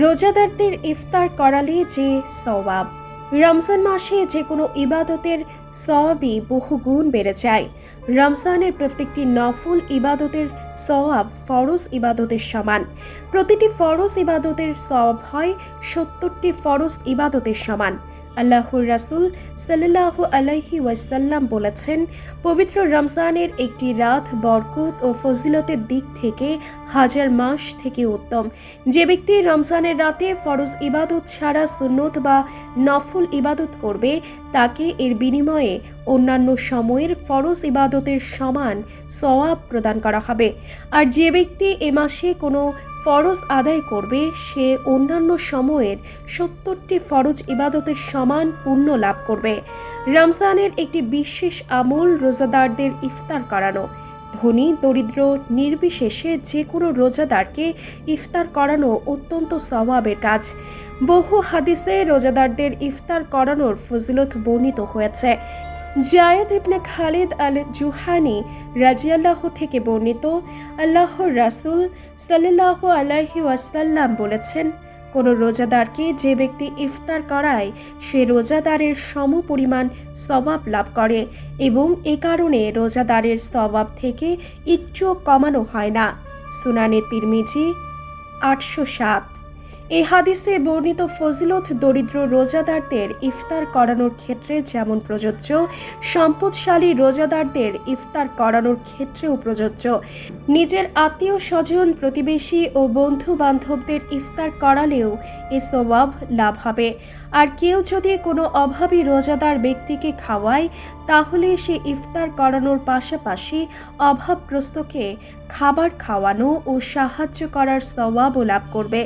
রোজাদারদের ইফতার করালে যে সওয়াব। রমজান মাসে যে কোনো ইবাদতের সওয়াবই বহুগুণ বেড়ে যায়। রমজানের প্রত্যেকটি নফল ইবাদতের সওয়াব ফরজ ইবাদতের সমান। প্রতিটি ফরজ ইবাদতের সওয়াব হয় ৭০টি ফরজ ইবাদতের সমান। আল্লাহর রাসূল সাল্লাল্লাহু আলাইহি ওয়াসাল্লাম বলেছেন, পবিত্র রমজানের একটি রাত বরকত ও ফজিলতের দিক থেকে হাজার মাস থেকে উত্তম। যে ব্যক্তি রমজানের রাতে ফরজ ইবাদত ছাড়া সুন্নত বা নফল ইবাদত করবে, তাকে এর বিনিময়ে অন্যান্য সময়ের ফরজ ইবাদতের সমান সওয়াব প্রদান করা হবে। আর যে ব্যক্তি এ মাসে কোনো ফরজ আদায় করবে, সে অন্যান্য সময়ের ৭০টি ফরজ ইবাদতের সমান পুণ্য লাভ করবে। রমজানের একটি বিশেষ আমল রোজাদারদের ইফতার করানো। ধনী দরিদ্র নির্বিশেষে যে কোনো রোজাদারকে ইফতার করানো অত্যন্ত সওয়াবের কাজ। বহু হাদিসে রোজাদারদের ইফতার করানোর ফজিলত বর্ণিত হয়েছে। জায়েদ ইবনে খালিদ আল জুহানি রাদিয়াল্লাহু থেকে বর্ণিত, আল্লাহর রাসূল সাল্লাল্লাহু আলাইহি ওয়াসাল্লাম বলেছেন, কোনো রোজাদারকে যে ব্যক্তি ইফতার করায়, সে রোজাদারের সমপরিমাণ সওয়াব লাভ করে এবং এ কারণে রোজাদারের সওয়াব থেকে একটুও কমানো হয় না। সুনানে তিরমিজি ৮০৭। এই হাদিসে বর্ণিত ফজিলত দরিদ্র রোজাদারদের ইফতার করানোর ক্ষেত্রে যেমন প্রযোজ্য, সম্পদশালী রোজাদারদের ইফতার করানোর ক্ষেত্রেও প্রযোজ্য। নিজের আত্মীয় স্বজন, প্রতিবেশী ও বন্ধু বান্ধবদের ইফতার করালেও এ সওয়াব লাভ হবে। আর কেউ যদি কোনো অভাবী রোজাদার ব্যক্তিকে খাওয়ায়, তাহলে সে ইফতার করানোর পাশাপাশি অভাবগ্রস্তকে খাবার খাওয়ানো ও সাহায্য করার সওয়াবও লাভ করবে।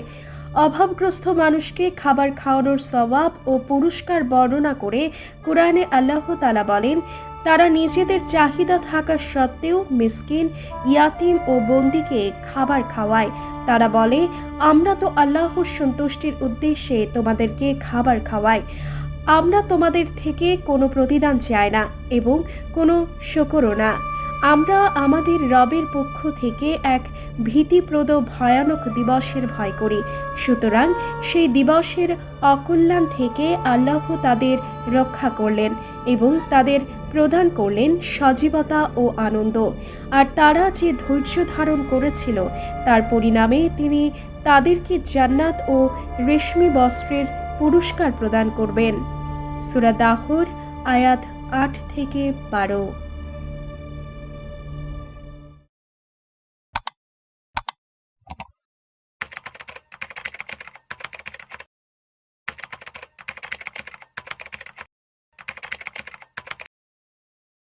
অভাবগ্রস্ত মানুষকে খাবার খাওয়ানোর সওয়াব ও পুরস্কার বর্ণনা করে কুরআনে আল্লাহ তাআলা বলেন, তারা নিজেদের চাহিদা থাকা সত্ত্বেও মিসকিন, ইয়াতিম ও বন্দীকে খাবার খাওয়ায়। তারা বলে, আমরা তো আল্লাহর সন্তুষ্টির উদ্দেশ্যে তোমাদেরকে খাবার খাওয়াই। আমরা তোমাদের থেকে কোনো প্রতিদান চাই না এবং কোনো শুকরও না। আমরা আমাদের রবের পক্ষ থেকে এক ভীতিপ্রদ ভয়ানক দিবসের ভয় করি। সুতরাং সেই দিবসের অকল্যাণ থেকে আল্লাহ তাদের রক্ষা করলেন এবং তাদের প্রদান করলেন সজীবতা ও আনন্দ। আর তারা যে ধৈর্য ধারণ করেছিল, তার পরিণামে তিনি তাদেরকে জান্নাত ও রেশমি বস্ত্রের পুরস্কার প্রদান করবেন। সূরা দাহর আয়াত ৮ থেকে ১২।